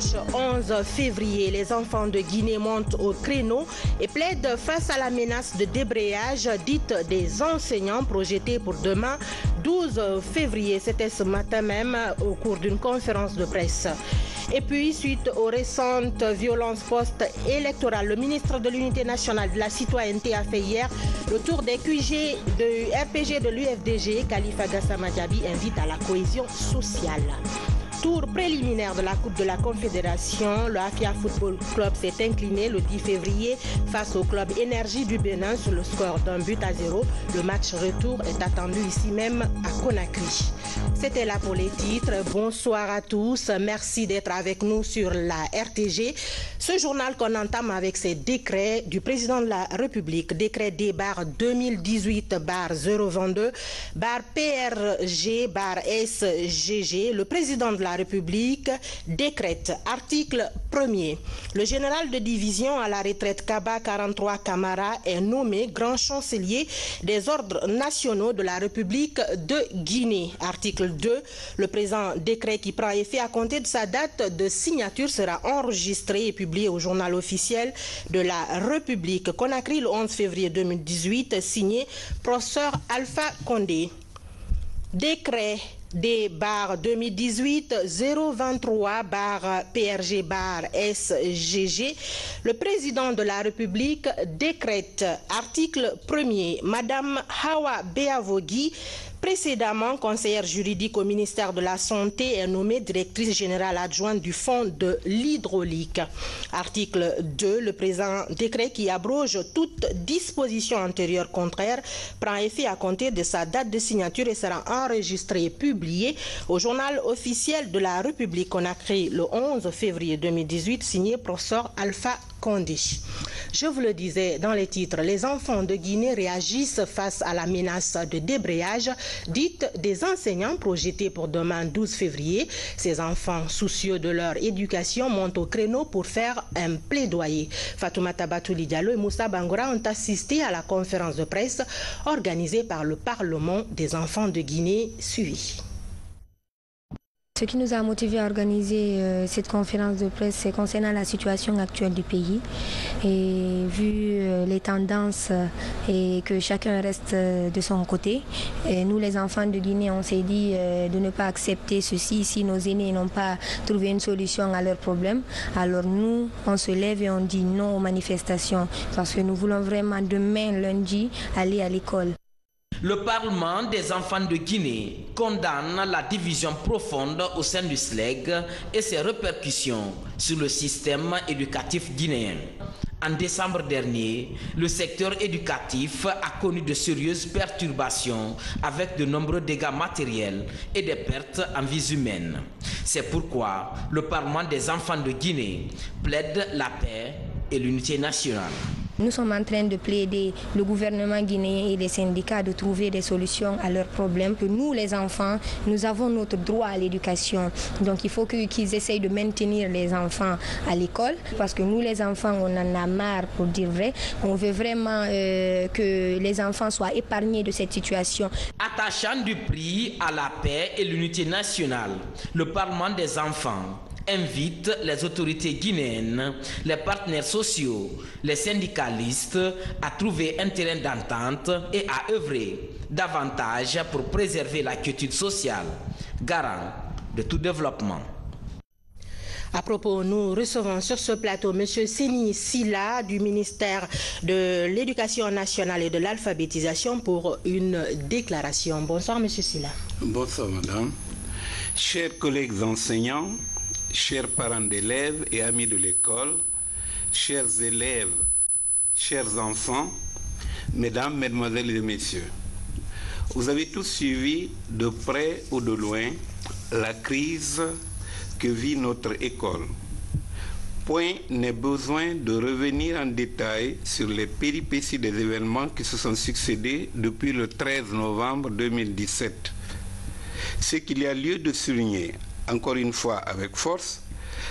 dimanche 11 février, les enfants de Guinée montent au créneau et plaident face à la menace de débrayage dite des enseignants projetée pour demain 12 février. C'était ce matin même au cours d'une conférence de presse. Et puis, suite aux récentes violences post-électorales, le ministre de l'Unité nationale de la citoyenneté a fait hier le tour des QG de RPG de l'UFDG. Khalifa Gassama Diaby invite à la cohésion sociale. Tour préliminaire de la Coupe de la Confédération, le Afia Football Club s'est incliné le 10 février face au club Énergie du Bénin sur le score d'1-0. Le match retour est attendu ici même à Conakry. C'était là pour les titres. Bonsoir à tous. Merci d'être avec nous sur la RTG. Ce journal qu'on entame avec ces décrets du président de la République, décret D-2018-022-PRG-SGG, le président de la République décrète, article 1er. Le général de division à la retraite Kaba 43 Camara est nommé grand chancelier des ordres nationaux de la République de Guinée. Article 2. Le présent décret qui prend effet à compter de sa date de signature sera enregistré et publié au journal officiel de la République. Conakry, le 11 février 2018, signé professeur Alpha Condé. Décret D-2023-PRG-SGG, le président de la République décrète, article 1er, Madame Hawa Beavogi, précédemment conseillère juridique au ministère de la Santé, est nommée directrice générale adjointe du Fonds de l'hydraulique. Article 2. Le présent décret qui abroge toute disposition antérieure contraire prend effet à compter de sa date de signature et sera enregistré et publié au journal officiel de la République. Conakry le 11 février 2018, signé professeur Alpha Condé. Je vous le disais dans les titres, les enfants de Guinée réagissent face à la menace de débrayage dite des enseignants projetés pour demain 12 février. Ces enfants soucieux de leur éducation montent au créneau pour faire un plaidoyer. Fatoumata Batouli Diallo et Moussa Bangora ont assisté à la conférence de presse organisée par le Parlement des enfants de Guinée suivi. Ce qui nous a motivé à organiser cette conférence de presse, c'est concernant la situation actuelle du pays. Et vu les tendances et que chacun reste de son côté, et nous les enfants de Guinée, on s'est dit de ne pas accepter ceci si nos aînés n'ont pas trouvé une solution à leurs problèmes. Alors nous, on se lève et on dit non aux manifestations parce que nous voulons vraiment demain, lundi, aller à l'école. Le Parlement des enfants de Guinée condamne la division profonde au sein du SLEG et ses répercussions sur le système éducatif guinéen. En décembre dernier, le secteur éducatif a connu de sérieuses perturbations avec de nombreux dégâts matériels et des pertes en vies humaines. C'est pourquoi le Parlement des enfants de Guinée plaide la paix et l'unité nationale. Nous sommes en train de plaider le gouvernement guinéen et les syndicats de trouver des solutions à leurs problèmes. Que nous, les enfants, nous avons notre droit à l'éducation. Donc il faut qu'ils essayent de maintenir les enfants à l'école parce que nous, les enfants, on en a marre pour dire vrai. On veut vraiment que les enfants soient épargnés de cette situation. Attachant du prix à la paix et l'unité nationale, le Parlement des enfants invite les autorités guinéennes, les partenaires sociaux, les syndicalistes à trouver un terrain d'entente et à œuvrer davantage pour préserver la quiétude sociale, garant de tout développement. À propos, nous recevons sur ce plateau M. Séni Silla du ministère de l'Éducation nationale et de l'alphabétisation pour une déclaration. Bonsoir M. Silla. Bonsoir Madame. Chers collègues enseignants, chers parents d'élèves et amis de l'école, chers élèves, chers enfants, mesdames, mesdemoiselles et messieurs, vous avez tous suivi de près ou de loin la crise que vit notre école. Point n'est besoin de revenir en détail sur les péripéties des événements qui se sont succédés depuis le 13 novembre 2017. Ce qu'il y a lieu de souligner, encore une fois avec force,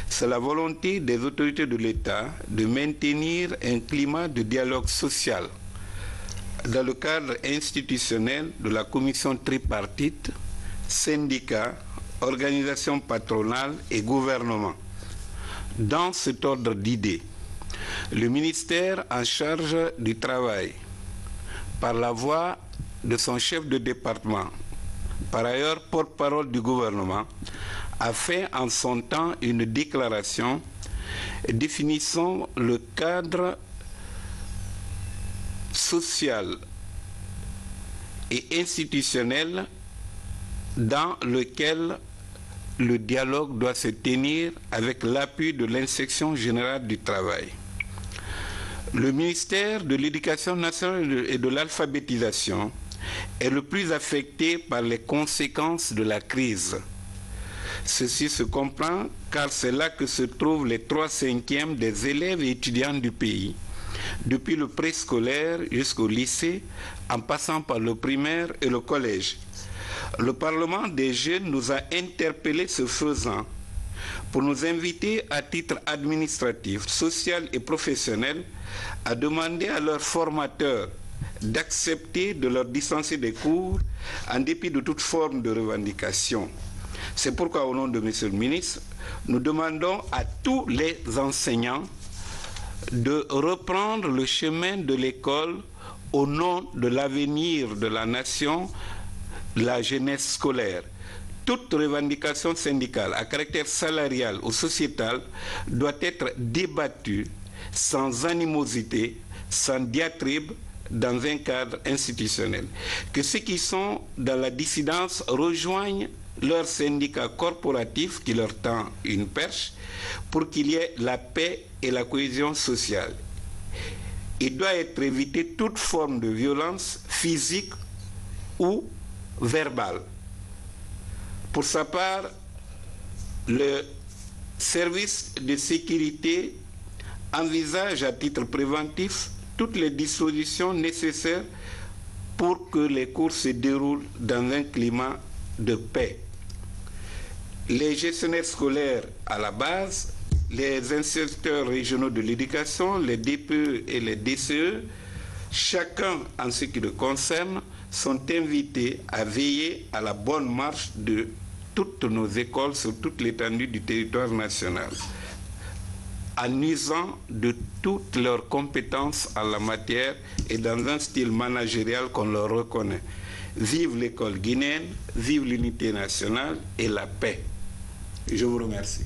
c'est la volonté des autorités de l'État de maintenir un climat de dialogue social dans le cadre institutionnel de la commission tripartite, syndicats, organisations patronales et gouvernement. Dans cet ordre d'idées, le ministère en charge du travail, par la voix de son chef de département, par ailleurs porte-parole du gouvernement, a fait en son temps une déclaration définissant le cadre social et institutionnel dans lequel le dialogue doit se tenir avec l'appui de l'Inspection générale du travail. Le ministère de l'Éducation nationale et de l'alphabétisation est le plus affecté par les conséquences de la crise. Ceci se comprend car c'est là que se trouvent les 3/5 des élèves et étudiants du pays, depuis le préscolaire jusqu'au lycée, en passant par le primaire et le collège. Le Parlement des jeunes nous a interpellés ce faisant pour nous inviter à titre administratif, social et professionnel à demander à leurs formateurs d'accepter de leur distancer des cours en dépit de toute forme de revendication. C'est pourquoi, au nom de M. le ministre, nous demandons à tous les enseignants de reprendre le chemin de l'école au nom de l'avenir de la nation, la jeunesse scolaire. Toute revendication syndicale à caractère salarial ou sociétal doit être débattue sans animosité, sans diatribe, dans un cadre institutionnel. Que ceux qui sont dans la dissidence rejoignent leur syndicat corporatif qui leur tend une perche pour qu'il y ait la paix et la cohésion sociale. Il doit être évité toute forme de violence physique ou verbale. Pour sa part, le service de sécurité envisage à titre préventif toutes les dispositions nécessaires pour que les cours se déroulent dans un climat de paix. Les gestionnaires scolaires à la base, les inspecteurs régionaux de l'éducation, les DPE et les DCE, chacun en ce qui le concerne, sont invités à veiller à la bonne marche de toutes nos écoles sur toute l'étendue du territoire national, en usant de toutes leurs compétences en la matière et dans un style managérial qu'on leur reconnaît. Vive l'école guinéenne, vive l'unité nationale et la paix. Je vous remercie.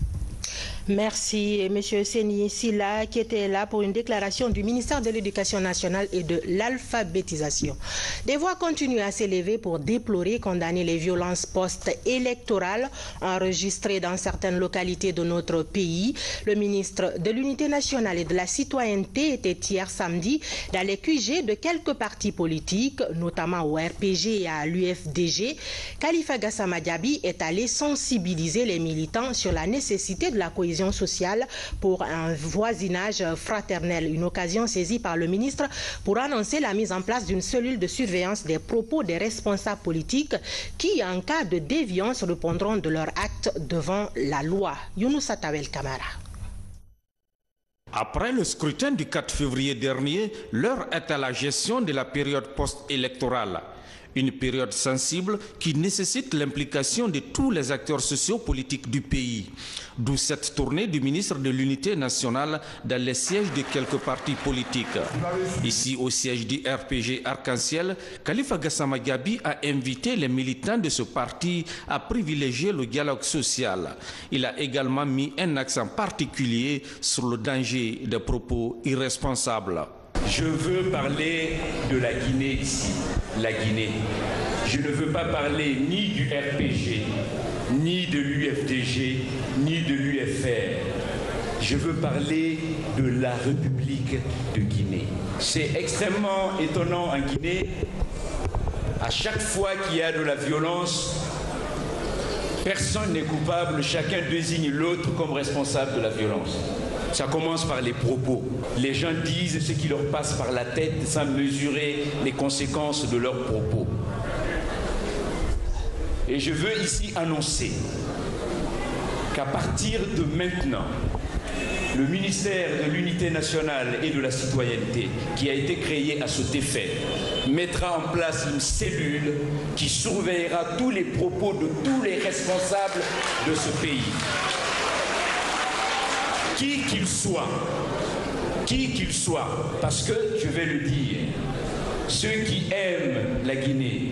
Merci, M. Seni Silla, qui était là pour une déclaration du ministère de l'Éducation nationale et de l'alphabétisation. Des voix continuent à s'élever pour déplorer, condamner les violences post-électorales enregistrées dans certaines localités de notre pays. Le ministre de l'Unité nationale et de la citoyenneté était hier samedi dans les QG de quelques partis politiques, notamment au RPG et à l'UFDG. Khalifa Gassama Diaby est allé sensibiliser les militants sur la nécessité de la cohésion sociale pour un voisinage fraternel. Une occasion saisie par le ministre pour annoncer la mise en place d'une cellule de surveillance des propos des responsables politiques qui, en cas de déviance, répondront de leurs actes devant la loi. Younousa Tawel Kamara. Après le scrutin du 4 février dernier, l'heure est à la gestion de la période post-électorale. Une période sensible qui nécessite l'implication de tous les acteurs sociopolitiques du pays. D'où cette tournée du ministre de l'Unité nationale dans les sièges de quelques partis politiques. Ici, au siège du RPG Arc-en-Ciel, Khalifa Gassama Diaby a invité les militants de ce parti à privilégier le dialogue social. Il a également mis un accent particulier sur le danger des propos irresponsables. Je veux parler de la Guinée ici, la Guinée. Je ne veux pas parler ni du RPG, ni de l'UFDG, ni de l'UFR. Je veux parler de la République de Guinée. C'est extrêmement étonnant en Guinée. À chaque fois qu'il y a de la violence, personne n'est coupable, chacun désigne l'autre comme responsable de la violence. Ça commence par les propos. Les gens disent ce qui leur passe par la tête sans mesurer les conséquences de leurs propos. Et je veux ici annoncer qu'à partir de maintenant, le ministère de l'Unité nationale et de la citoyenneté, qui a été créé à cet effet, mettra en place une cellule qui surveillera tous les propos de tous les responsables de ce pays. qui qu'il soit, parce que, je vais le dire, ceux qui aiment la Guinée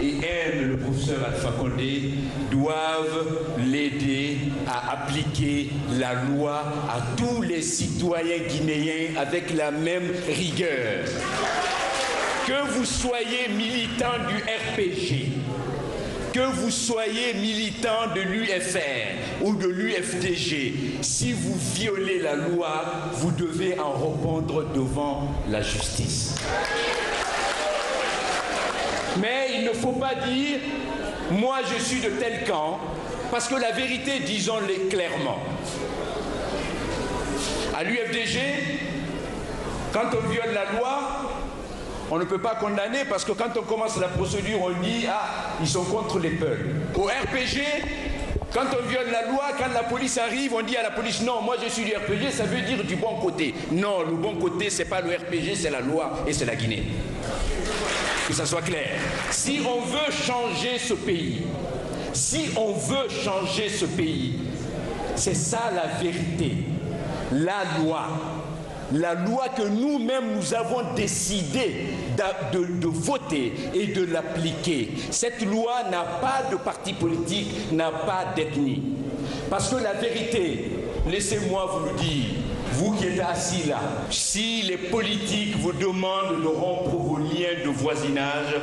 et aiment le professeur Alpha Condé doivent l'aider à appliquer la loi à tous les citoyens guinéens avec la même rigueur. Que vous soyez militant du RPG, que vous soyez militant de l'UFR ou de l'UFDG, si vous violez la loi, vous devez en répondre devant la justice. Mais il ne faut pas dire « moi je suis de tel camp », parce que la vérité, disons-le clairement. À l'UFDG, quand on viole la loi, on ne peut pas condamner parce que quand on commence la procédure, on dit « ah, ils sont contre les peuples ». Au RPG, quand on viole la loi, quand la police arrive, on dit à la police « non, moi je suis du RPG », ça veut dire du bon côté. Non, le bon côté, ce n'est pas le RPG, c'est la loi et c'est la Guinée. Que ça soit clair. Si on veut changer ce pays, c'est ça la vérité. La loi que nous-mêmes nous avons décidé de voter et de l'appliquer. Cette loi n'a pas de parti politique, n'a pas d'ethnie. Parce que la vérité, laissez-moi vous le dire, vous qui êtes assis là, si les politiques vous demandent de rompre vos liens de voisinage,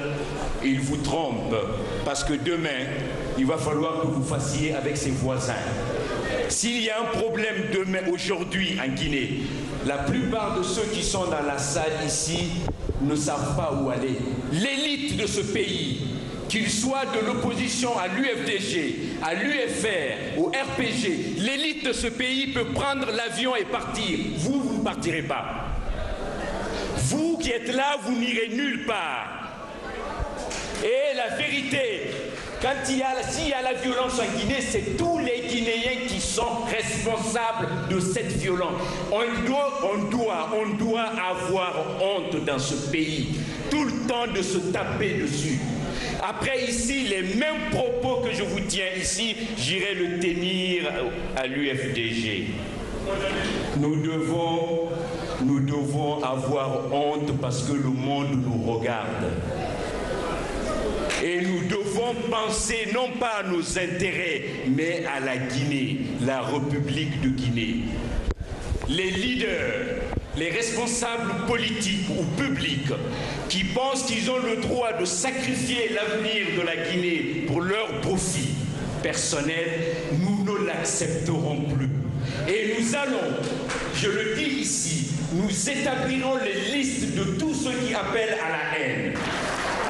ils vous trompent. Parce que demain, il va falloir que vous fassiez avec ses voisins. S'il y a un problème demain, aujourd'hui en Guinée, la plupart de ceux qui sont dans la salle ici ne savent pas où aller. L'élite de ce pays, qu'il soit de l'opposition à l'UFDG, à l'UFR, au RPG, l'élite de ce pays peut prendre l'avion et partir. Vous, vous ne partirez pas. Vous qui êtes là, vous n'irez nulle part. Et la vérité, s'il y a la violence en Guinée, c'est tous les Guinéens qui sont responsables de cette violence. On doit avoir honte dans ce pays, tout le temps de se taper dessus. Après ici, les mêmes propos que je vous tiens ici, j'irai le tenir à l'UFDG. Nous devons avoir honte parce que le monde nous regarde. Et nous devons penser non pas à nos intérêts, mais à la Guinée, la République de Guinée. Les leaders, les responsables politiques ou publics qui pensent qu'ils ont le droit de sacrifier l'avenir de la Guinée pour leur profit personnel, nous ne l'accepterons plus. Et nous allons, je le dis ici, nous établirons les listes de tous ceux qui appellent à la haine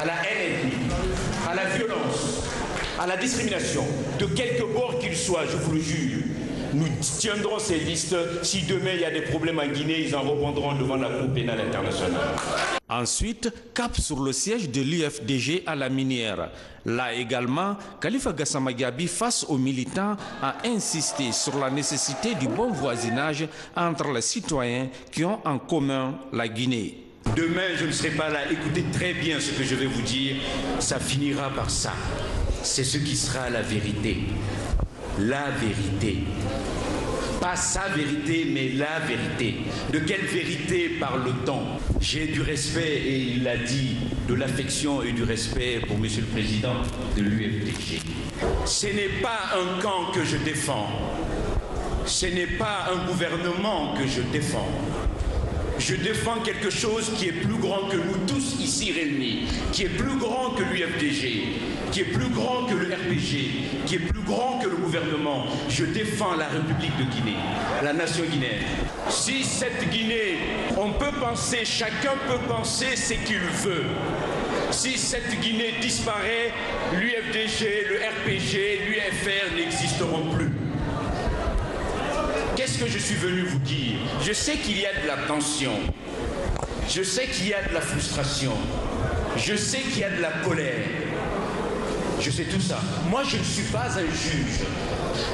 ethnique, à la violence, à la discrimination, de quelque bord qu'il soit, je vous le jure. Nous tiendrons ces listes. Si demain il y a des problèmes en Guinée, ils en répondront devant la Cour pénale internationale. Ensuite, cap sur le siège de l'UFDG à la Minière. Là également, Khalifa Gassama Diaby, face aux militants, a insisté sur la nécessité du bon voisinage entre les citoyens qui ont en commun la Guinée. Demain, je ne serai pas là. Écoutez très bien ce que je vais vous dire. Ça finira par ça. C'est ce qui sera la vérité. La vérité. Pas sa vérité, mais la vérité. De quelle vérité parle-t-on? J'ai du respect, et il l'a dit, de l'affection et du respect pour M. le Président de l'UFDG. Ce n'est pas un camp que je défends. Ce n'est pas un gouvernement que je défends. Je défends quelque chose qui est plus grand que nous tous ici réunis, qui est plus grand que l'UFDG, qui est plus grand que le RPG, qui est plus grand que le gouvernement. Je défends la République de Guinée, la nation guinéenne. Si cette Guinée, on peut penser, chacun peut penser ce qu'il veut. Si cette Guinée disparaît, l'UFDG, le RPG, l'UFR n'existeront plus. Qu'est-ce que je suis venu vous dire? Je sais qu'il y a de la tension, je sais qu'il y a de la frustration, je sais qu'il y a de la colère, je sais tout ça. Moi, je ne suis pas un juge.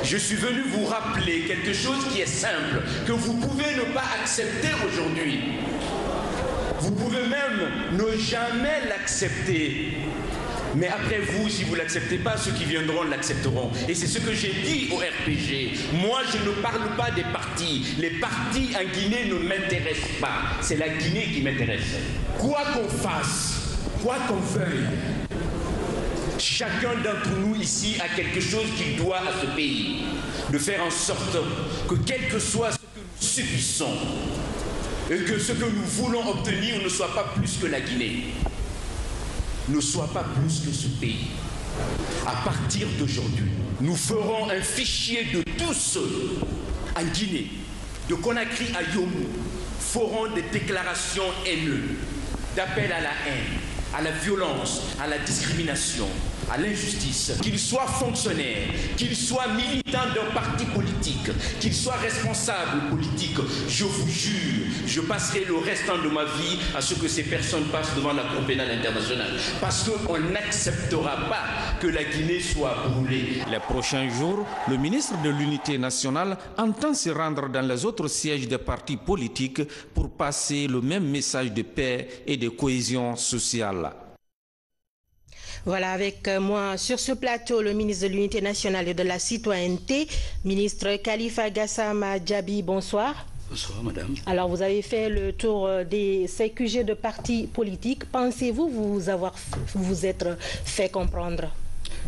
Je suis venu vous rappeler quelque chose qui est simple, que vous pouvez ne pas accepter aujourd'hui. Vous pouvez même ne jamais l'accepter. Mais après vous, si vous ne l'acceptez pas, ceux qui viendront l'accepteront. Et c'est ce que j'ai dit au RPG. Moi, je ne parle pas des partis. Les partis en Guinée ne m'intéressent pas. C'est la Guinée qui m'intéresse. Quoi qu'on fasse, quoi qu'on veuille, chacun d'entre nous ici a quelque chose qu'il doit à ce pays. De faire en sorte que quel que soit ce que nous subissons, et que ce que nous voulons obtenir ne soit pas plus que la Guinée, ne soit pas plus que ce pays. À partir d'aujourd'hui, nous ferons un fichier de tous ceux en Guinée, de Conakry à Yomou, feront des déclarations haineuses, d'appel à la haine, à la violence, à la discrimination, à l'injustice, qu'ils soient fonctionnaires, qu'ils soient militants d'un parti politique, qu'ils soient responsables politiques. Je vous jure, je passerai le restant de ma vie à ce que ces personnes passent devant la Cour pénale internationale. Parce qu'on n'acceptera pas que la Guinée soit brûlée. Les prochains jours, le ministre de l'Unité nationale entend se rendre dans les autres sièges des partis politiques pour passer le même message de paix et de cohésion sociale. Voilà, avec moi sur ce plateau, le ministre de l'Unité nationale et de la citoyenneté, ministre Khalifa Gassama Djabi, bonsoir. Bonsoir, madame. Alors, vous avez fait le tour des CQG de partis politiques. Pensez-vous vous être fait comprendre?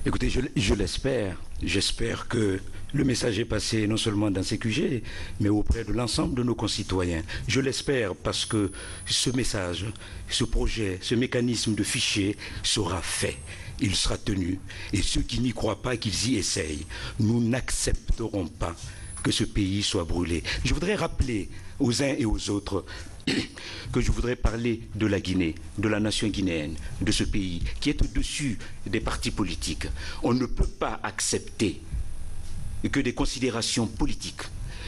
Écoutez, je l'espère. J'espère que le message est passé non seulement dans CQG, mais auprès de l'ensemble de nos concitoyens. Je l'espère parce que ce message, ce projet, ce mécanisme de fichier sera fait. Il sera tenu. Et ceux qui n'y croient pas, qu'ils y essayent. Nous n'accepterons pas que ce pays soit brûlé. Je voudrais rappeler aux uns et aux autres que je voudrais parler de la Guinée, de la nation guinéenne, de ce pays qui est au-dessus des partis politiques. On ne peut pas accepter que des considérations politiques,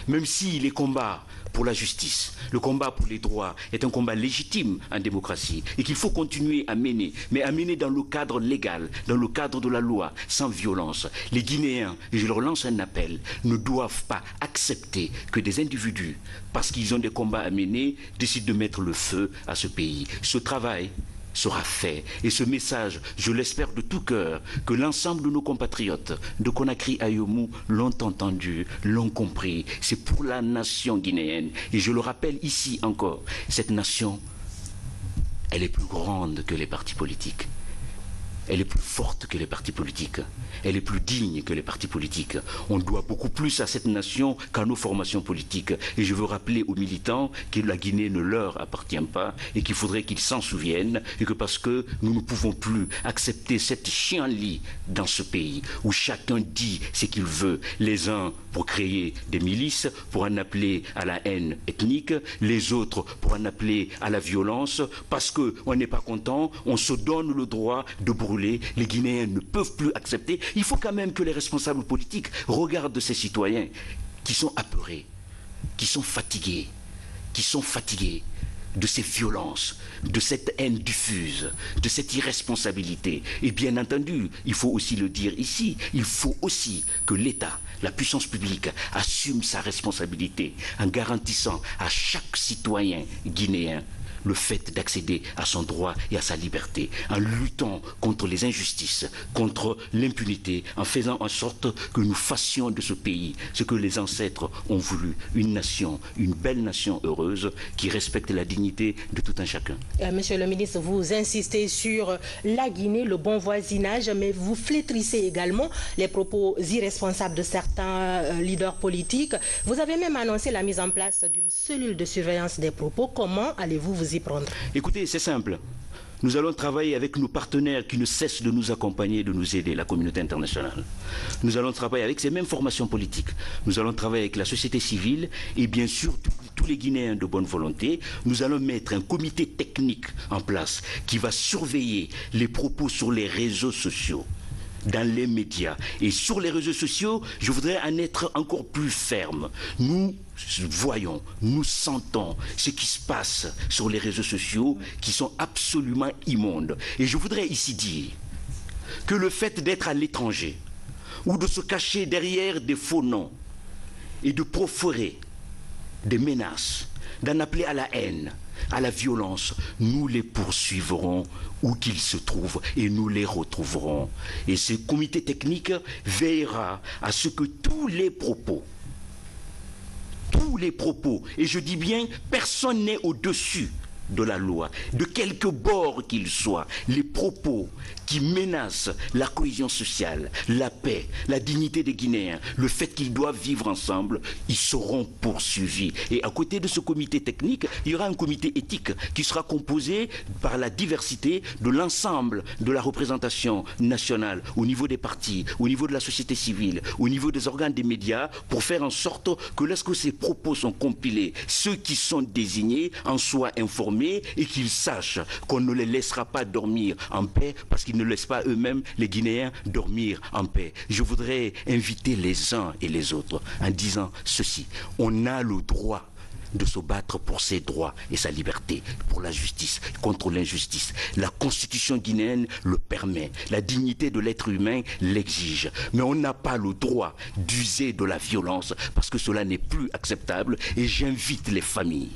même si les combats pour la justice, le combat pour les droits est un combat légitime en démocratie et qu'il faut continuer à mener, mais à mener dans le cadre légal, dans le cadre de la loi, sans violence. Les Guinéens, et je leur lance un appel, ne doivent pas accepter que des individus, parce qu'ils ont des combats à mener, décident de mettre le feu à ce pays. Ce travail sera fait. Et ce message, je l'espère de tout cœur, que l'ensemble de nos compatriotes de Conakry à Yomou l'ont entendu, l'ont compris. C'est pour la nation guinéenne. Et je le rappelle ici encore, cette nation, elle est plus grande que les partis politiques. Elle est plus forte que les partis politiques. Elle est plus digne que les partis politiques. On doit beaucoup plus à cette nation qu'à nos formations politiques. Et je veux rappeler aux militants que la Guinée ne leur appartient pas et qu'il faudrait qu'ils s'en souviennent et que parce que nous ne pouvons plus accepter cette chienlit dans ce pays où chacun dit ce qu'il veut, les uns pour créer des milices, pour en appeler à la haine ethnique, les autres pour en appeler à la violence, parce qu'on n'est pas content, on se donne le droit de brûler. Les Guinéens ne peuvent plus accepter. Il faut quand même que les responsables politiques regardent ces citoyens qui sont apeurés, qui sont fatigués de ces violences, de cette haine diffuse, de cette irresponsabilité. Et bien entendu, il faut aussi le dire ici, il faut aussi que l'État, la puissance publique, assume sa responsabilité en garantissant à chaque citoyen guinéen le fait d'accéder à son droit et à sa liberté, en luttant contre les injustices, contre l'impunité, en faisant en sorte que nous fassions de ce pays ce que les ancêtres ont voulu, une nation, une belle nation heureuse qui respecte la dignité de tout un chacun. Monsieur le ministre, vous insistez sur la Guinée, le bon voisinage, mais vous flétrissez également les propos irresponsables de certains leaders politiques. Vous avez même annoncé la mise en place d'une cellule de surveillance des propos. Comment allez-vous vous y prendre? Écoutez, c'est simple. Nous allons travailler avec nos partenaires qui ne cessent de nous accompagner et de nous aider, la communauté internationale. Nous allons travailler avec ces mêmes formations politiques. Nous allons travailler avec la société civile et bien sûr tous les Guinéens de bonne volonté. Nous allons mettre un comité technique en place qui va surveiller les propos sur les réseaux sociaux, dans les médias. Et sur les réseaux sociaux, je voudrais en être encore plus ferme. Nous voyons, nous sentons ce qui se passe sur les réseaux sociaux qui sont absolument immondes. Et je voudrais ici dire que le fait d'être à l'étranger ou de se cacher derrière des faux noms et de proférer des menaces, d'en appeler à la haine, à la violence, nous les poursuivrons où qu'ils se trouvent et nous les retrouverons. Et ce comité technique veillera à ce que tous les propos, et je dis bien, personne n'est au-dessus de la loi, de quelque bord qu'il soit, les propos qui menacent la cohésion sociale, la paix, la dignité des Guinéens, le fait qu'ils doivent vivre ensemble, ils seront poursuivis. Et à côté de ce comité technique, il y aura un comité éthique qui sera composé par la diversité de l'ensemble de la représentation nationale au niveau des partis, au niveau de la société civile, au niveau des organes des médias, pour faire en sorte que lorsque ces propos sont compilés, ceux qui sont désignés en soient informés et qu'ils sachent qu'on ne les laissera pas dormir en paix parce qu'ils ne laissent pas eux-mêmes les Guinéens dormir en paix. Je voudrais inviter les uns et les autres en disant ceci. On a le droit de se battre pour ses droits et sa liberté, pour la justice, contre l'injustice. La constitution guinéenne le permet, la dignité de l'être humain l'exige. Mais on n'a pas le droit d'user de la violence parce que cela n'est plus acceptable et j'invite les familles,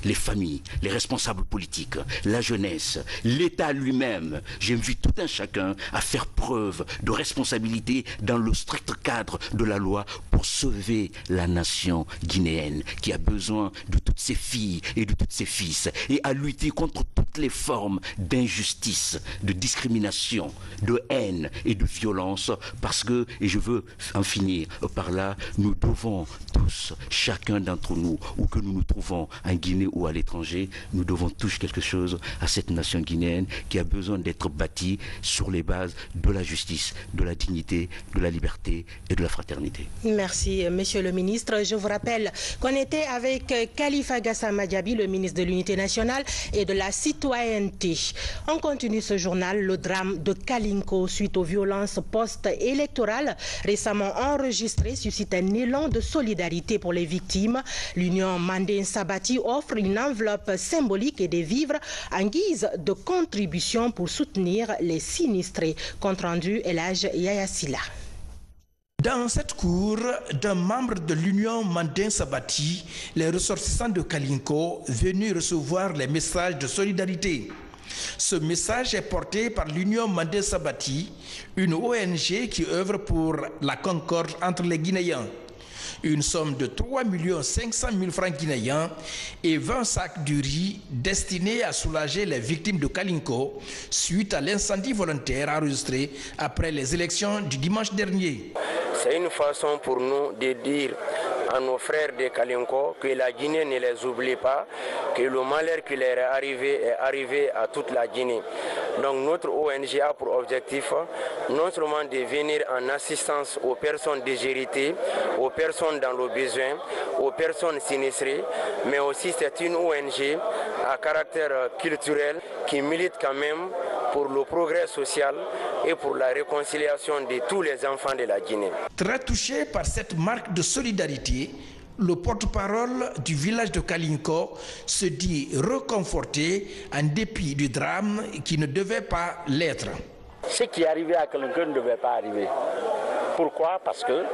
les responsables politiques, la jeunesse, l'État lui-même. J'invite tout un chacun à faire preuve de responsabilité dans le strict cadre de la loi pour sauver la nation guinéenne qui a besoin de toutes ses filles et de tous ses fils et à lutter contre toutes les formes d'injustice, de discrimination, de haine et de violence parce que, et je veux en finir par là, nous devons tous, chacun d'entre nous, où que nous nous trouvons en Guinée ou à l'étranger, nous devons tous quelque chose à cette nation guinéenne qui a besoin d'être bâtie sur les bases de la justice, de la dignité, de la liberté et de la fraternité. Merci, Monsieur le ministre. Je vous rappelle qu'on était avec Khalifa Gassama Diaby, le ministre de l'Unité nationale et de la citoyenneté. On continue ce journal, le drame de Kalinko suite aux violences post-électorales récemment enregistrées suscite un élan de solidarité pour les victimes. L'Union Mandin Sabati offre une enveloppe symbolique et des vivres en guise de contribution pour soutenir les sinistrés. Compte rendu Elhadj Yaya Silla. Dans cette cour d'un membre de l'Union Mandin Sabati, les ressortissants de Kalinko venus recevoir les messages de solidarité. Ce message est porté par l'Union Mandin Sabati, une ONG qui œuvre pour la concorde entre les Guinéens. Une somme de 3 500 000 francs guinéens et 20 sacs de riz destinés à soulager les victimes de Kalinko suite à l'incendie volontaire enregistré après les élections du dimanche dernier. C'est une façon pour nous de dire à nos frères de Kalinko que la Guinée ne les oublie pas, que le malheur qui leur est arrivé à toute la Guinée. Donc notre ONG a pour objectif non seulement de venir en assistance aux personnes déshéritées, aux personnes dans le besoin, aux personnes sinistrées, mais aussi c'est une ONG à caractère culturel qui milite quand même pour le progrès social et pour la réconciliation de tous les enfants de la Guinée. Très touché par cette marque de solidarité, le porte-parole du village de Kalinko se dit réconforté en dépit du drame qui ne devait pas l'être. Ce qui est arrivé à Kalinko ne devait pas arriver. Pourquoi? Parce que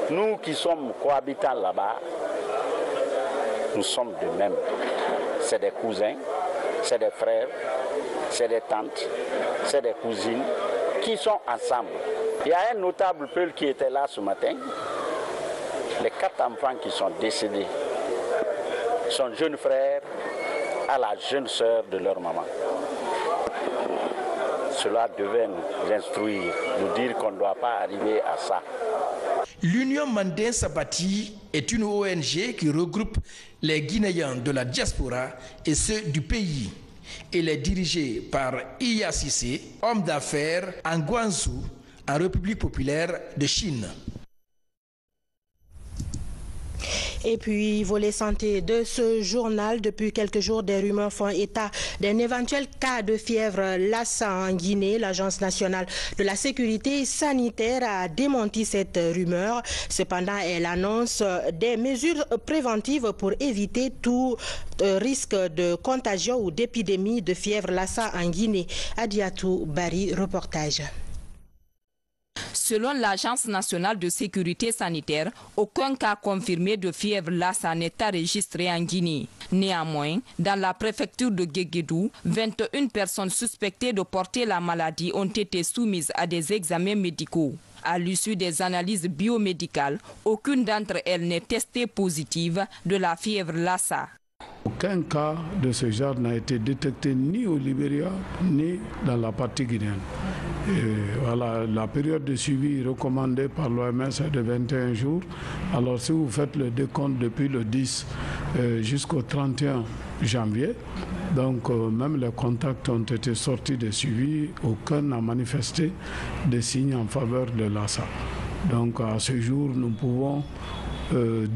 nous qui sommes cohabitants là-bas, nous sommes de même. C'est des cousins, c'est des frères, c'est des tantes, c'est des cousines qui sont ensemble. Il y a un notable peul qui était là ce matin. Les 4 enfants qui sont décédés, son jeune frère à la jeune sœur de leur maman. Cela devait nous instruire, nous dire qu'on ne doit pas arriver à ça. L'Union Mandin Sabati est une ONG qui regroupe les Guinéens de la diaspora et ceux du pays. Elle est dirigée par Iya Cissé, homme d'affaires en Guangzhou, en République populaire de Chine. Et puis, volet santé de ce journal, depuis quelques jours, des rumeurs font état d'un éventuel cas de fièvre Lassa en Guinée. L'Agence nationale de la sécurité sanitaire a démenti cette rumeur. Cependant, elle annonce des mesures préventives pour éviter tout risque de contagion ou d'épidémie de fièvre Lassa en Guinée. Adiatou Bari, reportage. Selon l'Agence nationale de sécurité sanitaire, aucun cas confirmé de fièvre Lassa n'est enregistré en Guinée. Néanmoins, dans la préfecture de Guéguédou, 21 personnes suspectées de porter la maladie ont été soumises à des examens médicaux. À l'issue des analyses biomédicales, aucune d'entre elles n'est testée positive de la fièvre Lassa. Aucun cas de ce genre n'a été détecté ni au Libéria ni dans la partie guinéenne. Et voilà, la période de suivi recommandée par l'OMS est de 21 jours. Alors si vous faites le décompte depuis le 10 jusqu'au 31 janvier, donc même les contacts ont été sortis des suivis, aucun n'a manifesté des signes en faveur de Lassa. Donc à ce jour, nous pouvons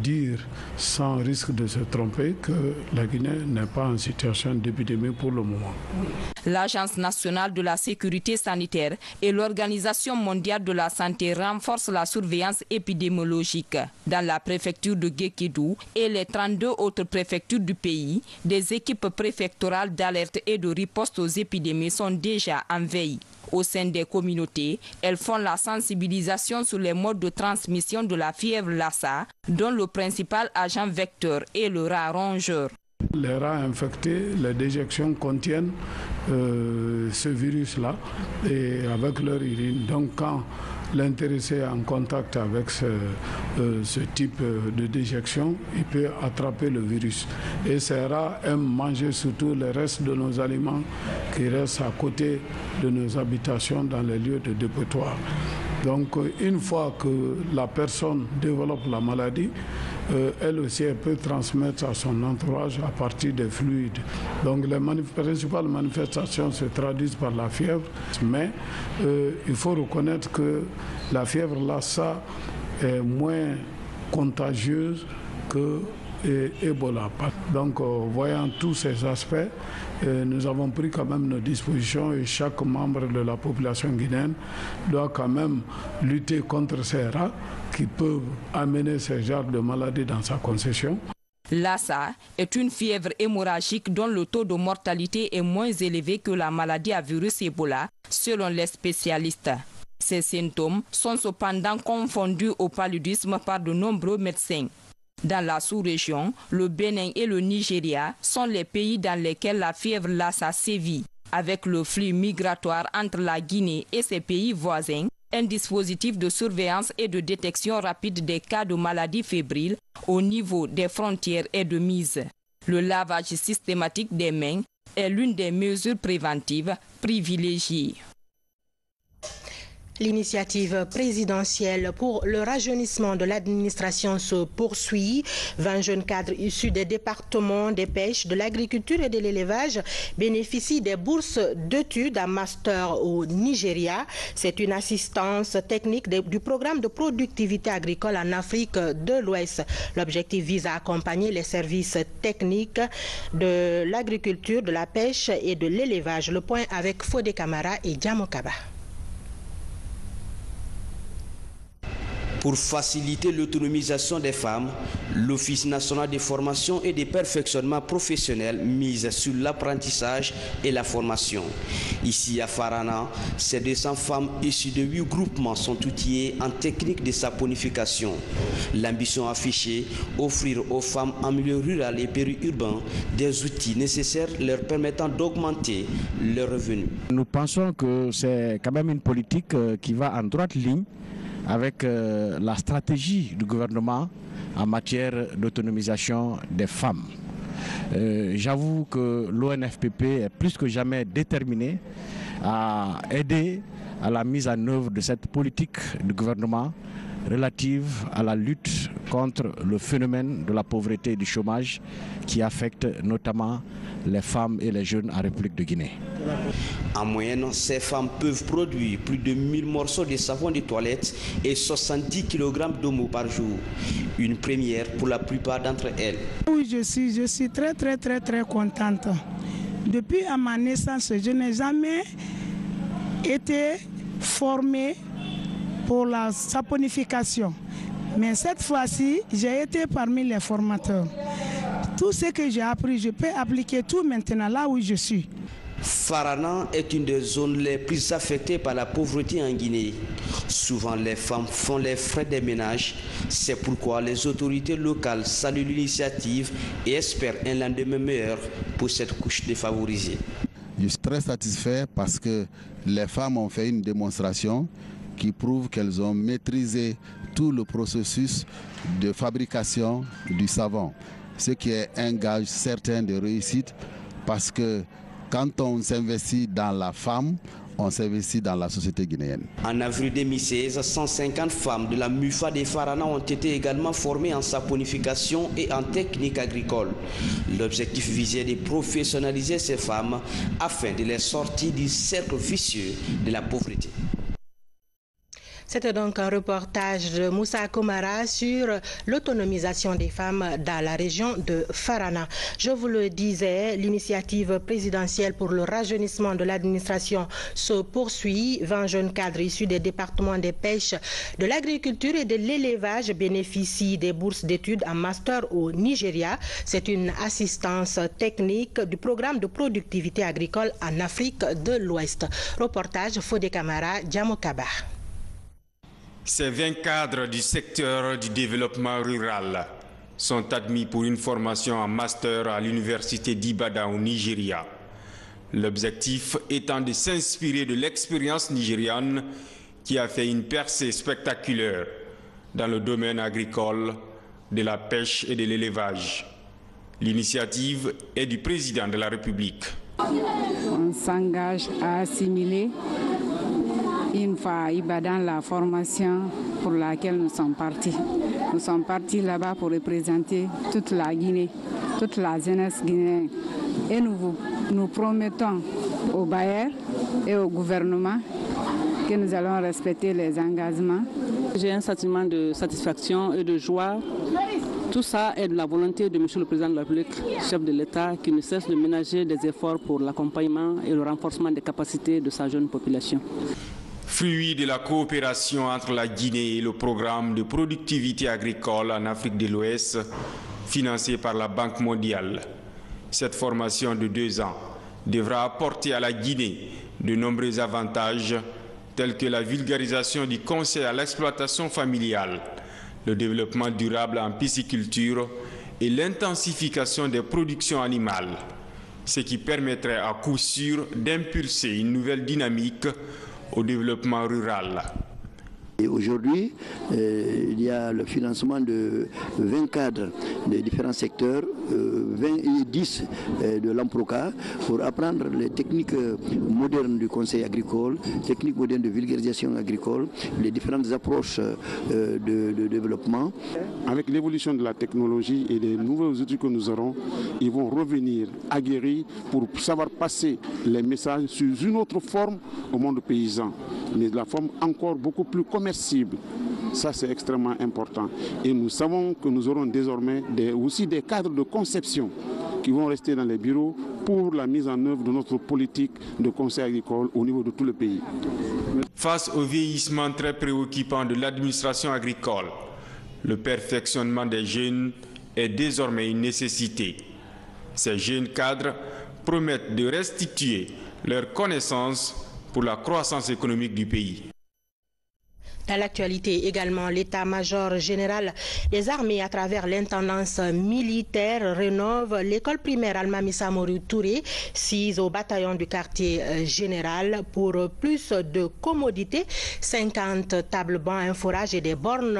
dire sans risque de se tromper que la Guinée n'est pas en situation d'épidémie pour le moment. L'Agence nationale de la sécurité sanitaire et l'Organisation mondiale de la santé renforcent la surveillance épidémiologique. Dans la préfecture de Guéguédou et les 32 autres préfectures du pays, des équipes préfectorales d'alerte et de riposte aux épidémies sont déjà en veille. Au sein des communautés, elles font la sensibilisation sur les modes de transmission de la fièvre Lassa, dont le principal agent vecteur est le rat rongeur. Les rats infectés, les déjections contiennent ce virus-là et avec leur urine. Donc quand l'intéressé est en contact avec ce type de déjection, il peut attraper le virus. Et ces rats aiment manger surtout les restes de nos aliments qui restent à côté de nos habitations dans les lieux de dépotoir. Donc une fois que la personne développe la maladie, elle aussi elle peut transmettre à son entourage à partir des fluides. Donc les principales manifestations se traduisent par la fièvre, mais il faut reconnaître que la fièvre Lassa est moins contagieuse que Ebola. Donc voyant tous ces aspects, nous avons pris quand même nos dispositions et chaque membre de la population guinéenne doit quand même lutter contre ces rats qui peuvent amener ce genre de maladies dans sa concession. Lassa est une fièvre hémorragique dont le taux de mortalité est moins élevé que la maladie à virus Ebola, selon les spécialistes. Ces symptômes sont cependant confondus au paludisme par de nombreux médecins. Dans la sous-région, le Bénin et le Nigeria sont les pays dans lesquels la fièvre Lassa sévit. Avec le flux migratoire entre la Guinée et ses pays voisins, un dispositif de surveillance et de détection rapide des cas de maladies fébriles au niveau des frontières est de mise. Le lavage systématique des mains est l'une des mesures préventives privilégiées. L'initiative présidentielle pour le rajeunissement de l'administration se poursuit. 20 jeunes cadres issus des départements des pêches, de l'agriculture et de l'élevage bénéficient des bourses d'études à master au Nigeria. C'est une assistance technique du programme de productivité agricole en Afrique de l'Ouest. L'objectif vise à accompagner les services techniques de l'agriculture, de la pêche et de l'élevage. Le point avec Fodé Camara et Diamokaba. Pour faciliter l'autonomisation des femmes, l'Office national de formation et de perfectionnement professionnel mise sur l'apprentissage et la formation. Ici à Farana, ces 200 femmes issues de 8 groupements sont outillées en technique de saponification. L'ambition affichée, offrir aux femmes en milieu rural et périurbain des outils nécessaires leur permettant d'augmenter leurs revenus. Nous pensons que c'est quand même une politique qui va en droite ligne avec la stratégie du gouvernement en matière d'autonomisation des femmes. J'avoue que l'ONFPP est plus que jamais déterminé à aider à la mise en œuvre de cette politique du gouvernement relative à la lutte contre le phénomène de la pauvreté et du chômage qui affecte notamment les femmes et les jeunes en République de Guinée. En moyenne, ces femmes peuvent produire plus de 1000 morceaux de savon de toilette et 70 kg d'omo par jour. Une première pour la plupart d'entre elles. Oui, je suis très contente. Depuis à ma naissance, je n'ai jamais été formée pour la saponification. Mais cette fois-ci, j'ai été parmi les formateurs. Tout ce que j'ai appris, je peux appliquer tout maintenant là où je suis. Farana est une des zones les plus affectées par la pauvreté en Guinée. Souvent, les femmes font les frais des ménages. C'est pourquoi les autorités locales saluent l'initiative et espèrent un lendemain meilleur pour cette couche défavorisée. Je suis très satisfait parce que les femmes ont fait une démonstration qui prouve qu'elles ont maîtrisé tout le processus de fabrication du savon, ce qui est un gage certain de réussite parce que quand on s'investit dans la femme, on s'investit dans la société guinéenne. En avril 2016, 150 femmes de la MUFA des Farana ont été également formées en saponification et en technique agricole. L'objectif visait de professionnaliser ces femmes afin de les sortir du cercle vicieux de la pauvreté. C'était donc un reportage de Moussa Komara sur l'autonomisation des femmes dans la région de Farana. Je vous le disais, l'initiative présidentielle pour le rajeunissement de l'administration se poursuit. 20 jeunes cadres issus des départements des pêches, de l'agriculture et de l'élevage bénéficient des bourses d'études en master au Nigeria. C'est une assistance technique du programme de productivité agricole en Afrique de l'Ouest. Reportage Fodé Camara, Djamokaba. Ces 20 cadres du secteur du développement rural sont admis pour une formation en master à l'université d'Ibadan au Nigeria. L'objectif étant de s'inspirer de l'expérience nigériane qui a fait une percée spectaculaire dans le domaine agricole, de la pêche et de l'élevage. L'initiative est du président de la République. On s'engage à assimiler une fois à Ibadan la formation pour laquelle nous sommes partis. Nous sommes partis là-bas pour représenter toute la Guinée, toute la jeunesse guinéenne. Et nous promettons aux bailleurs et au gouvernement que nous allons respecter les engagements. J'ai un sentiment de satisfaction et de joie. Tout ça est de la volonté de M. le Président de la République, chef de l'État, qui ne cesse de ménager des efforts pour l'accompagnement et le renforcement des capacités de sa jeune population. Fruit de la coopération entre la Guinée et le programme de productivité agricole en Afrique de l'Ouest, financé par la Banque mondiale. Cette formation de 2 ans devra apporter à la Guinée de nombreux avantages, tels que la vulgarisation du conseil à l'exploitation familiale, le développement durable en pisciculture et l'intensification des productions animales, ce qui permettrait à coup sûr d'impulser une nouvelle dynamique au développement rural. Et aujourd'hui, il y a le financement de 20 cadres des différents secteurs, 10 de l'Amproca, pour apprendre les techniques modernes du conseil agricole, techniques modernes de vulgarisation agricole, les différentes approches de développement. Avec l'évolution de la technologie et des nouveaux outils que nous aurons, ils vont revenir aguerris pour savoir passer les messages sous une autre forme au monde paysan, mais de la forme encore beaucoup plus commerciale. Ça, c'est extrêmement important. Et nous savons que nous aurons désormais aussi des cadres de conception qui vont rester dans les bureaux pour la mise en œuvre de notre politique de conseil agricole au niveau de tout le pays. Face au vieillissement très préoccupant de l'administration agricole, le perfectionnement des jeunes est désormais une nécessité. Ces jeunes cadres promettent de restituer leurs connaissances pour la croissance économique du pays. Dans l'actualité également, l'état-major général des armées à travers l'intendance militaire rénove l'école primaire Almami Samori Touré, 6 au bataillon du quartier général pour plus de commodité. 50 tables bancs, un forage et des bornes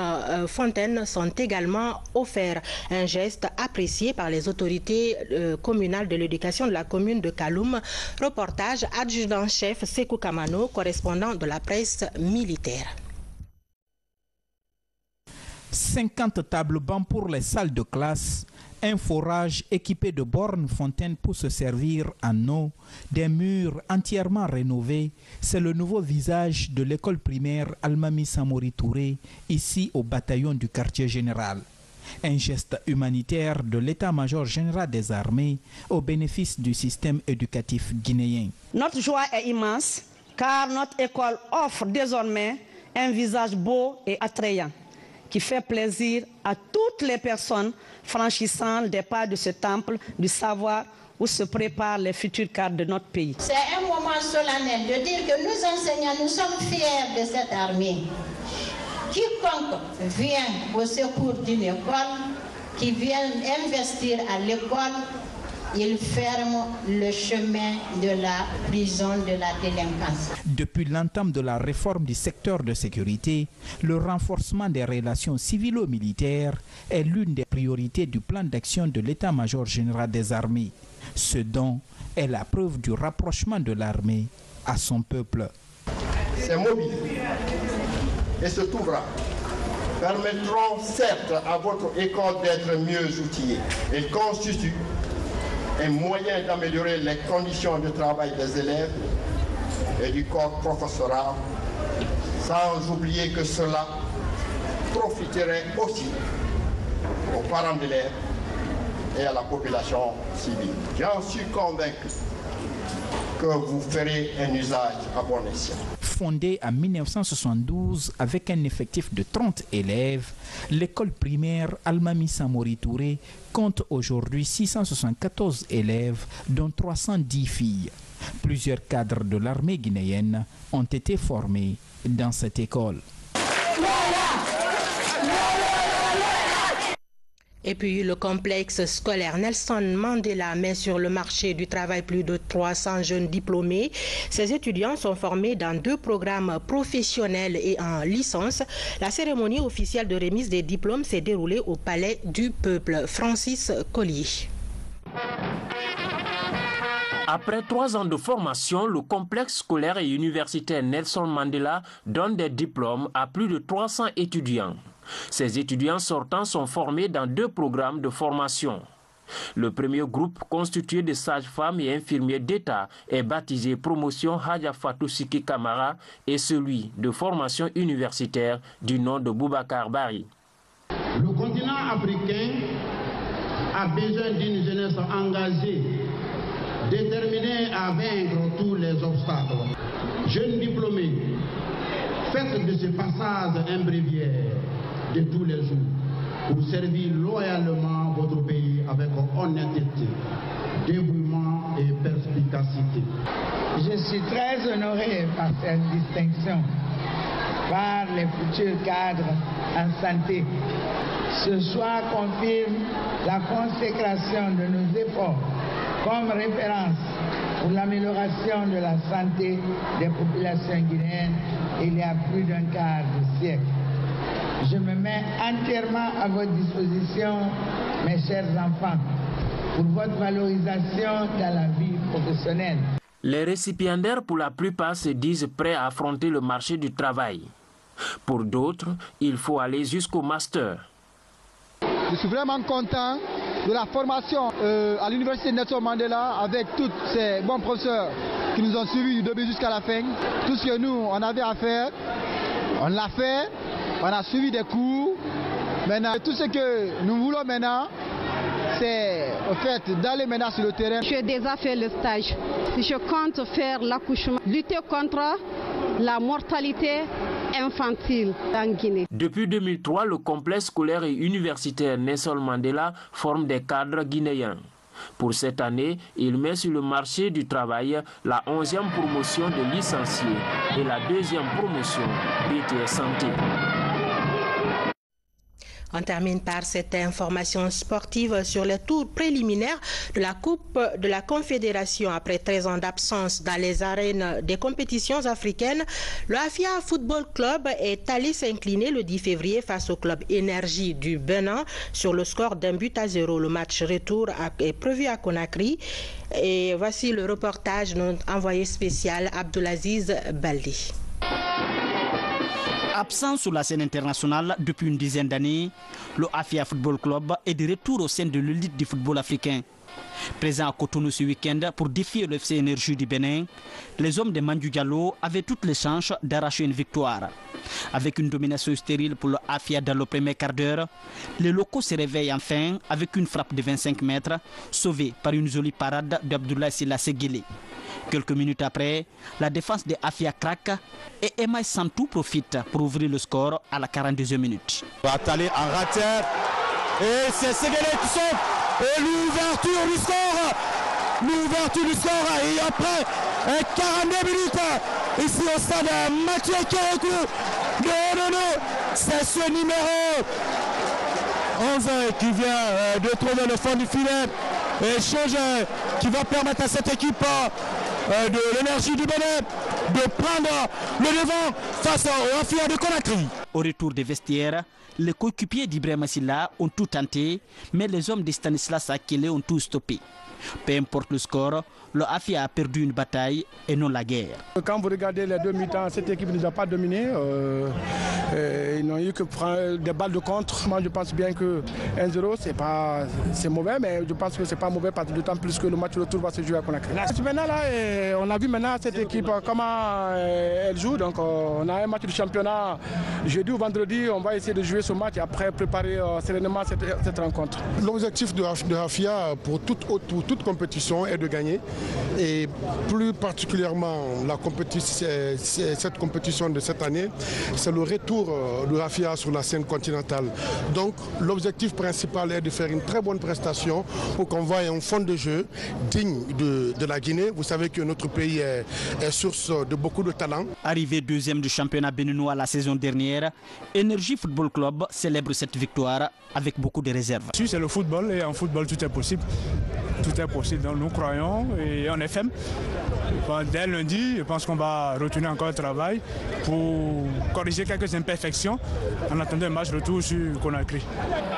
fontaines sont également offerts. Un geste apprécié par les autorités communales de l'éducation de la commune de Kaloum. Reportage adjudant-chef Sekou Kamano, correspondant de la presse militaire. 50 tables bancs pour les salles de classe, un forage équipé de bornes fontaines pour se servir en eau, des murs entièrement rénovés, c'est le nouveau visage de l'école primaire Almami Samori Touré, ici au bataillon du quartier général. Un geste humanitaire de l'état-major général des armées au bénéfice du système éducatif guinéen. Notre joie est immense car notre école offre désormais un visage beau et attrayant, qui fait plaisir à toutes les personnes franchissant des pas de ce temple du savoir où se préparent les futurs cadres de notre pays. C'est un moment solennel de dire que nous enseignants, nous sommes fiers de cette armée. Quiconque vient au secours d'une école, qui vient investir à l'école, il ferme le chemin de la prison, de la délinquance. Depuis l'entame de la réforme du secteur de sécurité, le renforcement des relations civilo-militaires est l'une des priorités du plan d'action de l'état-major général des armées, ce dont est la preuve du rapprochement de l'armée à son peuple. Ces mobiles et ce Toubra permettront certes à votre école d'être mieux outillée. Ils constituent un moyen d'améliorer les conditions de travail des élèves et du corps professoral, sans oublier que cela profiterait aussi aux parents d'élèves et à la population civile. J'en suis convaincu que vous ferez un usage à bon escient. Fondée en 1972 avec un effectif de 30 élèves, l'école primaire Almami Samori Touré compte aujourd'hui 674 élèves, dont 310 filles. Plusieurs cadres de l'armée guinéenne ont été formés dans cette école. Et puis le complexe scolaire Nelson Mandela met sur le marché du travail plus de 300 jeunes diplômés. Ces étudiants sont formés dans 2 programmes professionnels et en licence. La cérémonie officielle de remise des diplômes s'est déroulée au Palais du Peuple. Francis Collier. Après 3 ans de formation, le complexe scolaire et universitaire Nelson Mandela donne des diplômes à plus de 300 étudiants. Ces étudiants sortants sont formés dans 2 programmes de formation. Le premier groupe, constitué de sages-femmes et infirmiers d'État, est baptisé Promotion Hadja Fatou Siki Kamara et celui de formation universitaire du nom de Boubacar Bari. Le continent africain a besoin d'une jeunesse engagée, déterminée à vaincre tous les obstacles. Jeunes diplômés, faites de ce passage un bréviaire de tous les jours pour servir loyalement votre pays avec honnêteté, dévouement et perspicacité. Je suis très honoré par cette distinction, par les futurs cadres en santé. Ce choix confirme la consécration de nos efforts comme référence pour l'amélioration de la santé des populations guinéennes il y a plus d'un quart de siècle. Je me mets entièrement à votre disposition, mes chers enfants, pour votre valorisation dans la vie professionnelle. Les récipiendaires, pour la plupart, se disent prêts à affronter le marché du travail. Pour d'autres, il faut aller jusqu'au master. Je suis vraiment content de la formation à l'université Nelson Mandela avec tous ces bons professeurs qui nous ont suivis du début jusqu'à la fin. Tout ce que nous, on avait à faire, on l'a fait. On a suivi des cours. Maintenant, tout ce que nous voulons maintenant, c'est au fait d'aller maintenant sur le terrain. J'ai déjà fait le stage. Je compte faire l'accouchement, lutter contre la mortalité infantile en Guinée. Depuis 2003, le complexe scolaire et universitaire Nelson Mandela forme des cadres guinéens. Pour cette année, il met sur le marché du travail la 11e promotion de licenciés et la 2e promotion BTS Santé. On termine par cette information sportive sur les tours préliminaires de la Coupe de la Confédération. Après 13 ans d'absence dans les arènes des compétitions africaines, le Afia Football Club est allé s'incliner le 10 février face au club Énergie du Bénin sur le score d'1-0. Le match retour est prévu à Conakry. Et voici le reportage de notre envoyé spécial Abdulaziz Baldi. Absent sur la scène internationale depuis une dizaine d'années, le Afia Football Club est de retour au sein de l'élite du football africain. Présent à Cotonou ce week-end pour défier le FC Énergie du Bénin, les hommes de Mandou Diallo avaient toutes les chances d'arracher une victoire. Avec une domination stérile pour le Afia dans le premier quart d'heure, les locaux se réveillent enfin avec une frappe de 25 mètres, sauvée par une jolie parade d'Abdoulaye Sylla Seguele. Quelques minutes après, la défense de Afia craque et Emma Santou profite pour ouvrir le score à la 42e minute. Attalé en rater et c'est Seguele qui sauve et l'ouverture du score l'ouverture du score et après 42 minutes ici au stade Mathieu Kérékou de Onono. C'est ce numéro 11 qui vient de trouver le fond du filet. Échange qui va permettre à cette équipe de l'énergie du Bénin de prendre le devant face au Afia de Conakry. Au retour des vestiaires, les coéquipiers d'Ibrahima Silla ont tout tenté, mais les hommes de Stanislas Akele ont tout stoppé. Peu importe le score, le Afia a perdu une bataille et non la guerre. Quand vous regardez les deux mi-temps, cette équipe ne nous a pas dominé. Ils n'ont eu que prendre des balles de contre. Moi, je pense bien que 1-0, c'est mauvais, mais je pense que c'est pas mauvais parce que d'autant plus que le match retour va se jouer à Conakry. Maintenant, là, on a vu maintenant cette équipe comment elle joue. Donc, on a un match de championnat jeudi ou vendredi. On va essayer de jouer ce match et après préparer sereinement cette rencontre. L'objectif de Afia pour toute compétition est de gagner. Et plus particulièrement cette compétition de cette année, c'est le retour de Afia sur la scène continentale. Donc l'objectif principal est de faire une très bonne prestation pour qu'on voie un fond de jeu digne de la Guinée. Vous savez que notre pays est source de beaucoup de talents. Arrivé deuxième du championnat béninois la saison dernière, Énergie Football Club célèbre cette victoire avec beaucoup de réserves. C'est le football et en football tout est possible. Tout est possible, donc nous croyons et en FM. Dès lundi, je pense qu'on va retourner encore le travail pour corriger quelques imperfections en attendant un match retour sur Conakry.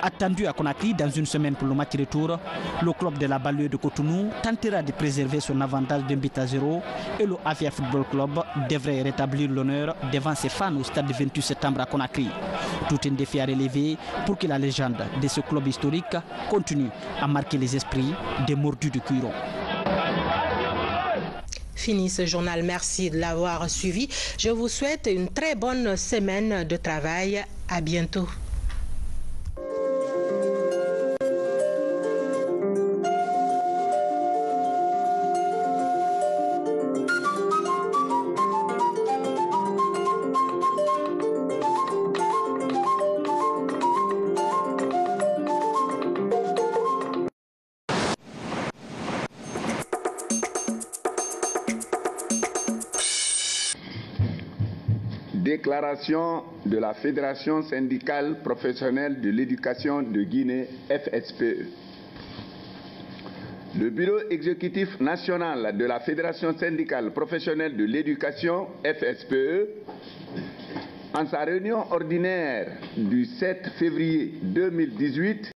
Attendu à Conakry dans une semaine pour le match retour, le club de la banlieue de Cotonou tentera de préserver son avantage d'un but à 0 et le Afia Football Club devrait rétablir l'honneur devant ses fans au stade du 28 septembre à Conakry. Tout un défi à relever pour que la légende de ce club historique continue à marquer les esprits des mordus de Cuiron. Fini ce journal, merci de l'avoir suivi. Je vous souhaite une très bonne semaine de travail. À bientôt. Déclaration de la Fédération syndicale professionnelle de l'éducation de Guinée, FSPE. Le bureau exécutif national de la Fédération syndicale professionnelle de l'éducation, FSPE, en sa réunion ordinaire du 7 février 2018,